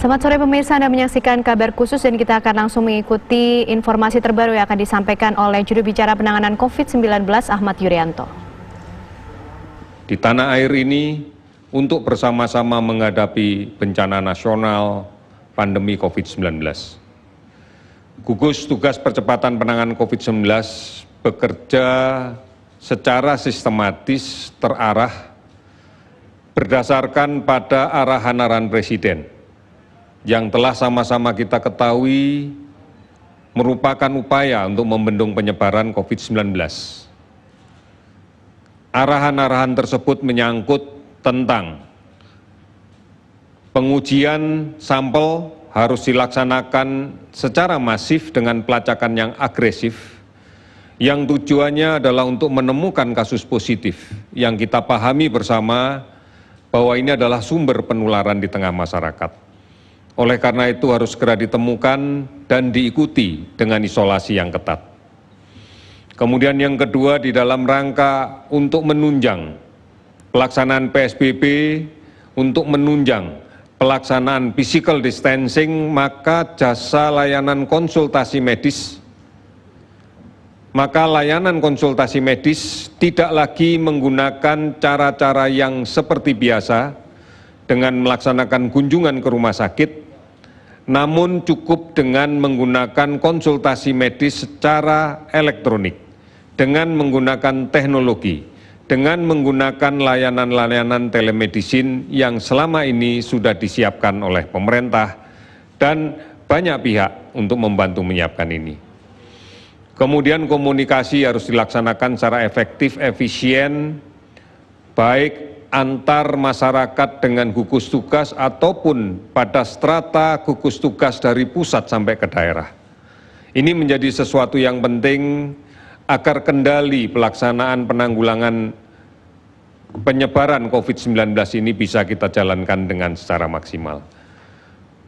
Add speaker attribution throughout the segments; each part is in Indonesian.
Speaker 1: Selamat sore pemirsa, Anda menyaksikan kabar khusus dan kita akan langsung mengikuti informasi terbaru yang akan disampaikan oleh juru bicara penanganan COVID-19 Ahmad Yuryanto.
Speaker 2: Di tanah air ini untuk bersama-sama menghadapi bencana nasional pandemi COVID-19. Gugus Tugas Percepatan Penanganan COVID-19 bekerja secara sistematis terarah berdasarkan pada arahan-arahan Presiden yang telah sama-sama kita ketahui merupakan upaya untuk membendung penyebaran COVID-19. Arahan-arahan tersebut menyangkut tentang pengujian sampel harus dilaksanakan secara masif dengan pelacakan yang agresif, yang tujuannya adalah untuk menemukan kasus positif yang kita pahami bersama bahwa ini adalah sumber penularan di tengah masyarakat. Oleh karena itu harus segera ditemukan dan diikuti dengan isolasi yang ketat. Kemudian yang kedua, di dalam rangka untuk menunjang pelaksanaan PSBB, untuk menunjang pelaksanaan physical distancing, maka jasa layanan konsultasi medis, tidak lagi menggunakan cara-cara yang seperti biasa dengan melaksanakan kunjungan ke rumah sakit, namun cukup dengan menggunakan konsultasi medis secara elektronik, dengan menggunakan teknologi, dengan menggunakan layanan-layanan telemedicine yang selama ini sudah disiapkan oleh pemerintah dan banyak pihak untuk membantu menyiapkan ini. Kemudian komunikasi harus dilaksanakan secara efektif, efisien, baik antar masyarakat dengan gugus tugas ataupun pada strata gugus tugas dari pusat sampai ke daerah. Ini menjadi sesuatu yang penting agar kendali pelaksanaan penanggulangan penyebaran COVID-19 ini bisa kita jalankan dengan secara maksimal.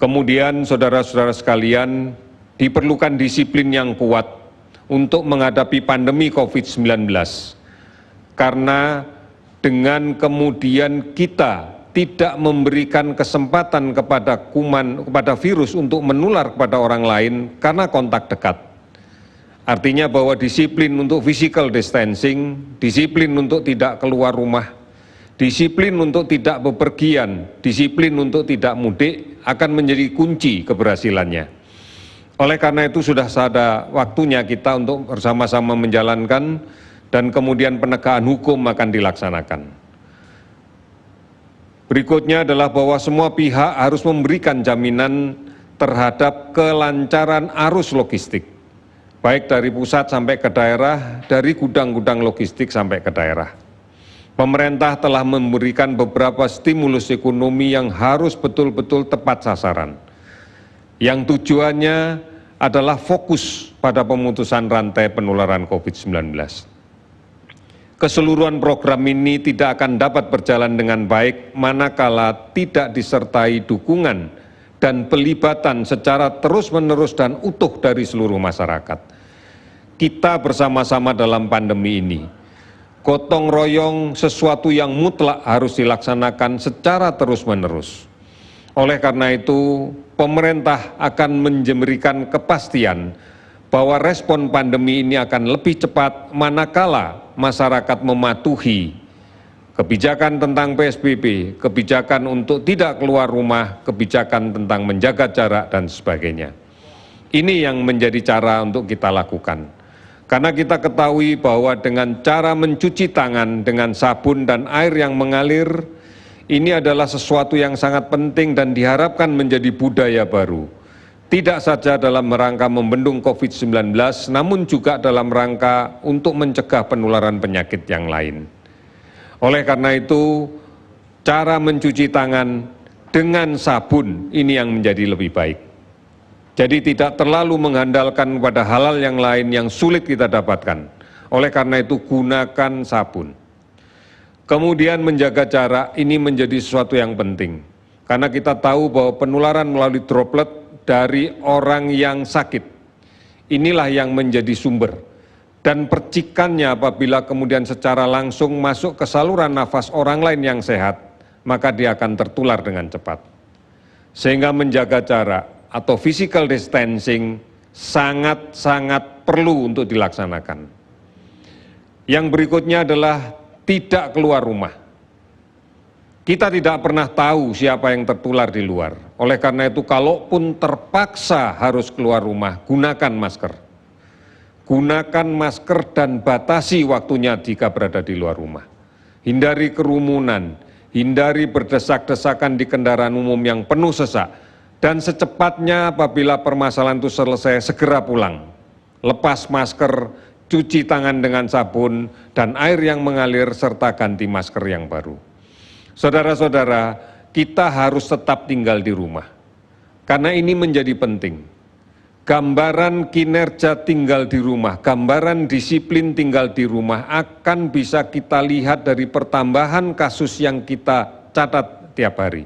Speaker 2: Kemudian saudara-saudara sekalian, diperlukan disiplin yang kuat untuk menghadapi pandemi COVID-19 karena dengan kemudian kita tidak memberikan kesempatan kepada virus untuk menular kepada orang lain karena kontak dekat. Artinya bahwa disiplin untuk physical distancing, disiplin untuk tidak keluar rumah, disiplin untuk tidak bepergian, disiplin untuk tidak mudik akan menjadi kunci keberhasilannya. Oleh karena itu sudah ada waktunya kita untuk bersama-sama menjalankan dan kemudian penegakan hukum akan dilaksanakan. Berikutnya adalah bahwa semua pihak harus memberikan jaminan terhadap kelancaran arus logistik, baik dari pusat sampai ke daerah, dari gudang-gudang logistik sampai ke daerah. Pemerintah telah memberikan beberapa stimulus ekonomi yang harus betul-betul tepat sasaran, yang tujuannya adalah fokus pada pemutusan rantai penularan COVID-19. Keseluruhan program ini tidak akan dapat berjalan dengan baik manakala tidak disertai dukungan dan pelibatan secara terus-menerus dan utuh dari seluruh masyarakat. Kita bersama-sama dalam pandemi ini, gotong royong sesuatu yang mutlak harus dilaksanakan secara terus-menerus. Oleh karena itu, pemerintah akan memberikan kepastian bahwa respon pandemi ini akan lebih cepat manakala masyarakat mematuhi kebijakan tentang PSBB, kebijakan untuk tidak keluar rumah, kebijakan tentang menjaga jarak dan sebagainya. Ini yang menjadi cara untuk kita lakukan. Karena kita ketahui bahwa dengan cara mencuci tangan dengan sabun dan air yang mengalir, ini adalah sesuatu yang sangat penting dan diharapkan menjadi budaya baru. Tidak saja dalam rangka membendung COVID-19, namun juga dalam rangka untuk mencegah penularan penyakit yang lain. Oleh karena itu, cara mencuci tangan dengan sabun ini yang menjadi lebih baik. Jadi tidak terlalu mengandalkan pada hal-hal yang lain yang sulit kita dapatkan. Oleh karena itu, gunakan sabun. Kemudian menjaga jarak ini menjadi sesuatu yang penting. Karena kita tahu bahwa penularan melalui droplet dari orang yang sakit, inilah yang menjadi sumber. Dan percikannya apabila kemudian secara langsung masuk ke saluran nafas orang lain yang sehat, maka dia akan tertular dengan cepat. sehingga menjaga jarak atau physical distancing sangat-sangat perlu untuk dilaksanakan. Yang berikutnya adalah tidak keluar rumah. Kita tidak pernah tahu siapa yang tertular di luar. Oleh karena itu, kalaupun terpaksa harus keluar rumah, gunakan masker. Gunakan masker dan batasi waktunya jika berada di luar rumah. Hindari kerumunan, hindari berdesak-desakan di kendaraan umum yang penuh sesak. Dan secepatnya apabila permasalahan itu selesai, segera pulang. Lepas masker, cuci tangan dengan sabun dan air yang mengalir serta ganti masker yang baru. Saudara-saudara, kita harus tetap tinggal di rumah. Karena ini menjadi penting. Gambaran kinerja tinggal di rumah, gambaran disiplin tinggal di rumah akan bisa kita lihat dari pertambahan kasus yang kita catat tiap hari.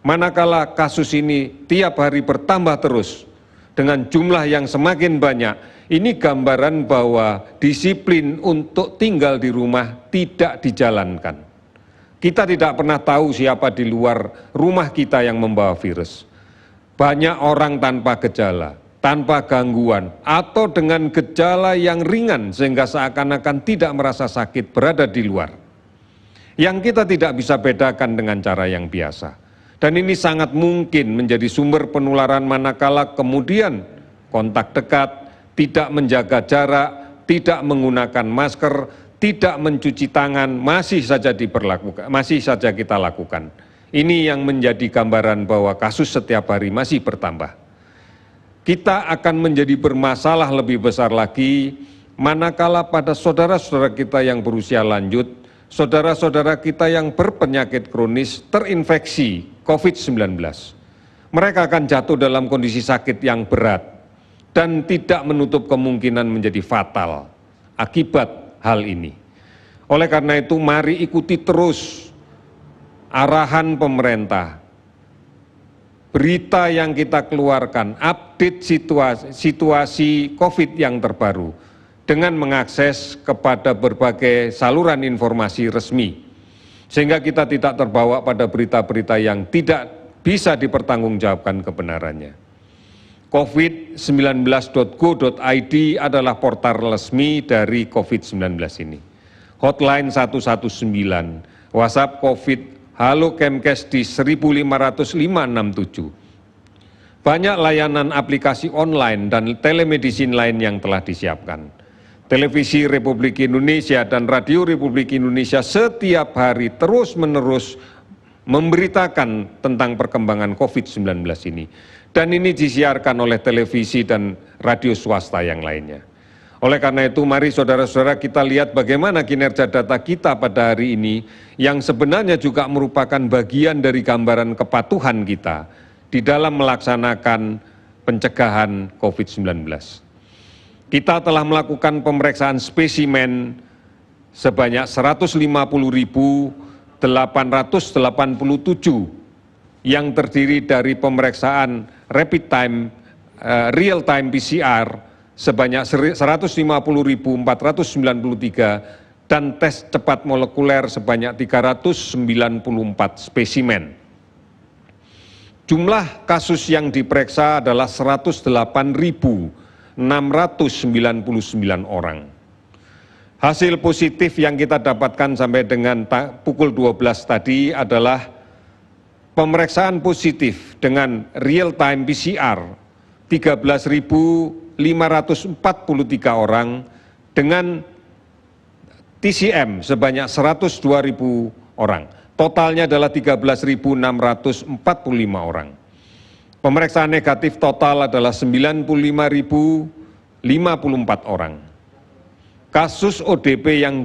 Speaker 2: Manakala kasus ini tiap hari bertambah terus dengan jumlah yang semakin banyak, ini gambaran bahwa disiplin untuk tinggal di rumah tidak dijalankan. Kita tidak pernah tahu siapa di luar rumah kita yang membawa virus. Banyak orang tanpa gejala, tanpa gangguan, atau dengan gejala yang ringan sehingga seakan-akan tidak merasa sakit berada di luar. Yang kita tidak bisa bedakan dengan cara yang biasa. Dan ini sangat mungkin menjadi sumber penularan manakala kemudian kontak dekat, tidak menjaga jarak, tidak menggunakan masker, tidak mencuci tangan, masih saja kita lakukan. Ini yang menjadi gambaran bahwa kasus setiap hari masih bertambah. Kita akan menjadi bermasalah lebih besar lagi manakala pada saudara-saudara kita yang berusia lanjut, saudara-saudara kita yang berpenyakit kronis terinfeksi COVID-19. Mereka akan jatuh dalam kondisi sakit yang berat dan tidak menutup kemungkinan menjadi fatal akibat hal ini. Oleh karena itu, mari ikuti terus arahan pemerintah, berita yang kita keluarkan, update situasi COVID yang terbaru dengan mengakses kepada berbagai saluran informasi resmi, sehingga kita tidak terbawa pada berita-berita yang tidak bisa dipertanggungjawabkan kebenarannya. covid19.go.id adalah portal resmi dari COVID-19 ini. Hotline 119, WhatsApp COVID, Halo Kemkes di 1500567. Banyak layanan aplikasi online dan telemedicine lain yang telah disiapkan. Televisi Republik Indonesia dan Radio Republik Indonesia setiap hari terus-menerus memberitakan tentang perkembangan COVID-19 ini. Dan ini disiarkan oleh televisi dan radio swasta yang lainnya. Oleh karena itu, mari saudara-saudara kita lihat bagaimana kinerja data kita pada hari ini yang sebenarnya juga merupakan bagian dari gambaran kepatuhan kita di dalam melaksanakan pencegahan COVID-19. Kita telah melakukan pemeriksaan spesimen sebanyak 150.887 yang terdiri dari pemeriksaan rapid time, real time PCR sebanyak 150.493 dan tes cepat molekuler sebanyak 394 spesimen. Jumlah kasus yang diperiksa adalah 108.699 orang. Hasil positif yang kita dapatkan sampai dengan pukul 12 tadi adalah pemeriksaan positif dengan real time PCR 13.543 orang dengan TCM sebanyak 102.000 orang. Totalnya adalah 13.645 orang. Pemeriksaan negatif total adalah 95.054 orang. Kasus ODP yang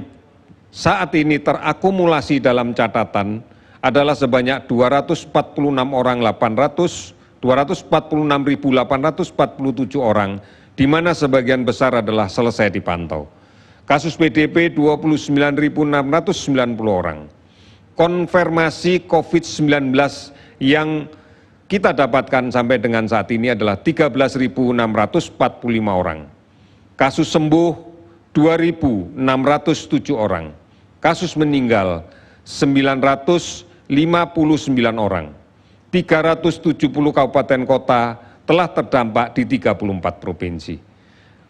Speaker 2: saat ini terakumulasi dalam catatan adalah sebanyak 246.847 orang, di mana sebagian besar adalah selesai dipantau. Kasus PDP 29.690 orang. Konfirmasi COVID-19 yang kita dapatkan sampai dengan saat ini adalah 13.645 orang. Kasus sembuh 2.607 orang. Kasus meninggal 959 orang. 370 kabupaten kota telah terdampak di 34 provinsi.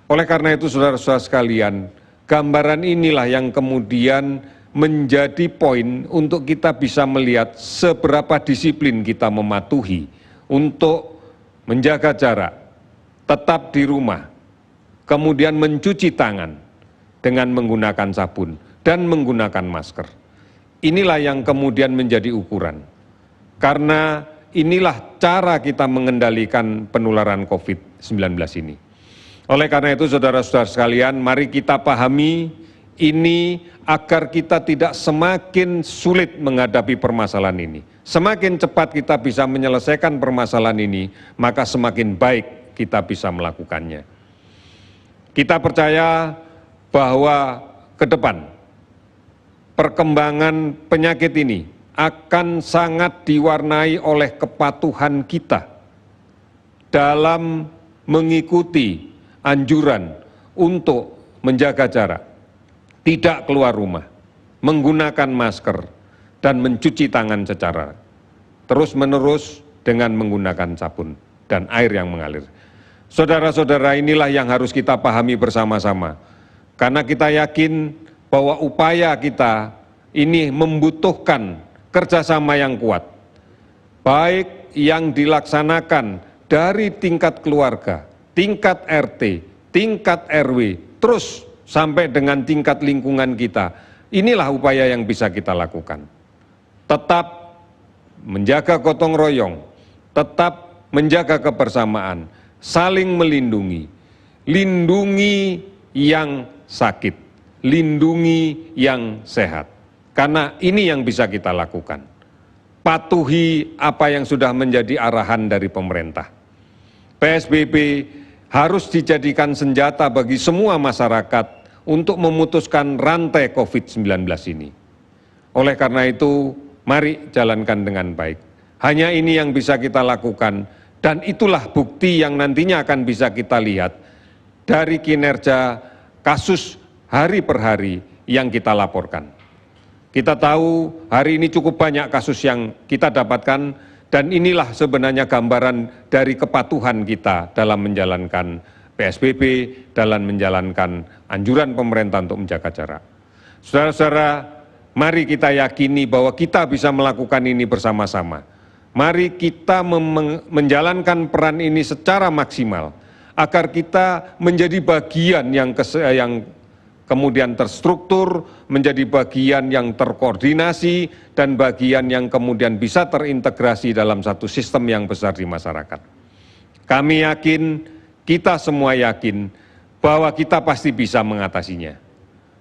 Speaker 2: Oleh karena itu, saudara-saudara sekalian, gambaran inilah yang kemudian menjadi poin untuk kita bisa melihat seberapa disiplin kita mematuhi untuk menjaga jarak, tetap di rumah, kemudian mencuci tangan dengan menggunakan sabun dan menggunakan masker. Inilah yang kemudian menjadi ukuran. Karena inilah cara kita mengendalikan penularan COVID-19 ini. Oleh karena itu, saudara-saudara sekalian, mari kita pahami ini agar kita tidak semakin sulit menghadapi permasalahan ini. Semakin cepat kita bisa menyelesaikan permasalahan ini, maka semakin baik kita bisa melakukannya. Kita percaya bahwa ke depan perkembangan penyakit ini akan sangat diwarnai oleh kepatuhan kita dalam mengikuti anjuran untuk menjaga jarak, tidak keluar rumah, menggunakan masker, dan mencuci tangan secara terus-menerus dengan menggunakan sabun dan air yang mengalir. Saudara-saudara, inilah yang harus kita pahami bersama-sama, karena kita yakin bahwa upaya kita ini membutuhkan kerjasama yang kuat, baik yang dilaksanakan dari tingkat keluarga, tingkat RT, tingkat RW, terus sampai dengan tingkat lingkungan kita. Inilah upaya yang bisa kita lakukan. Tetap menjaga gotong royong, tetap menjaga kebersamaan, saling melindungi, lindungi yang sakit, lindungi yang sehat. Karena ini yang bisa kita lakukan. Patuhi apa yang sudah menjadi arahan dari pemerintah. PSBB harus dijadikan senjata bagi semua masyarakat untuk memutuskan rantai COVID-19 ini. Oleh karena itu, mari jalankan dengan baik. Hanya ini yang bisa kita lakukan, dan itulah bukti yang nantinya akan bisa kita lihat dari kinerja kasus hari per hari yang kita laporkan. Kita tahu hari ini cukup banyak kasus yang kita dapatkan, dan inilah sebenarnya gambaran dari kepatuhan kita dalam menjalankan PSBB, dalam menjalankan anjuran pemerintah untuk menjaga jarak. Saudara-saudara, mari kita yakini bahwa kita bisa melakukan ini bersama-sama. Mari kita menjalankan peran ini secara maksimal, agar kita menjadi bagian yang kemudian terstruktur, menjadi bagian yang terkoordinasi, dan bagian yang kemudian bisa terintegrasi dalam satu sistem yang besar di masyarakat. Kami yakin, kita semua yakin, bahwa kita pasti bisa mengatasinya.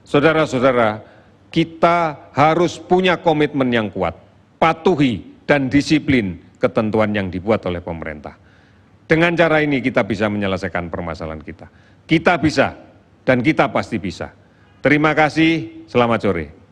Speaker 2: Saudara-saudara, kita harus punya komitmen yang kuat, patuhi dan disiplin ketentuan yang dibuat oleh pemerintah. Dengan cara ini kita bisa menyelesaikan permasalahan kita. Kita bisa, dan kita pasti bisa. Terima kasih, selamat sore.